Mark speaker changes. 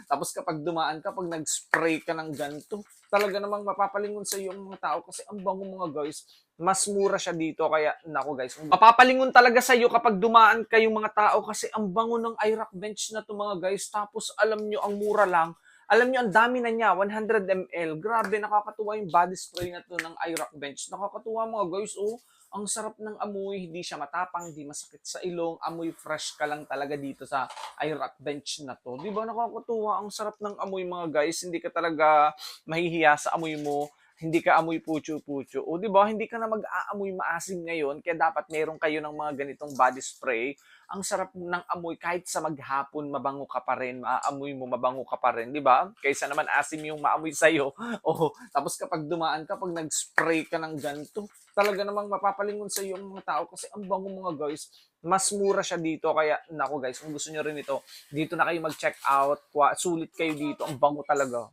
Speaker 1: Tapos kapag dumaan ka, 'pag nag-spray ka ng ganito, talaga namang mapapalingon sa iyo ang mga tao kasi ang bango mga guys. Mas mura siya dito kaya naku guys, mapapalingon talaga sa iyo kapag dumaan kayong mga tao kasi ang bango ng IROC bench na 'to mga guys. Tapos alam nyo, ang mura lang. Alam nyo, ang dami na niya, 100 ml. Grabe, nakakatuwa yung body spray na to ng IROC bench. Nakakatuwa mga guys, oh. Ang sarap ng amoy, hindi siya matapang, hindi masakit sa ilong, amoy fresh ka lang talaga dito sa IROC bench na to. Di ba nakakatuwa? Ang sarap ng amoy mga guys, hindi ka talaga mahihiya sa amoy mo, hindi ka amoy pucho-pucho. O di ba, hindi ka na mag-aamoy maasim ngayon, kaya dapat meron kayo ng mga ganitong body spray. Ang sarap ng amoy kahit sa maghapon mabango ka pa rin, maaamoy mo mabango ka pa rin, di ba? Kaysa naman asim yung maamoy sa'yo. O, tapos kapag dumaan ka, pag nag-spray ka ng ganito, talaga namang mapapalingon sa iyo ang mga tao kasi ang bango mga guys. Mas mura siya dito kaya nako guys, kung gusto niyo rin ito, dito na kayo mag-check out, sulit kayo dito, ang bango talaga.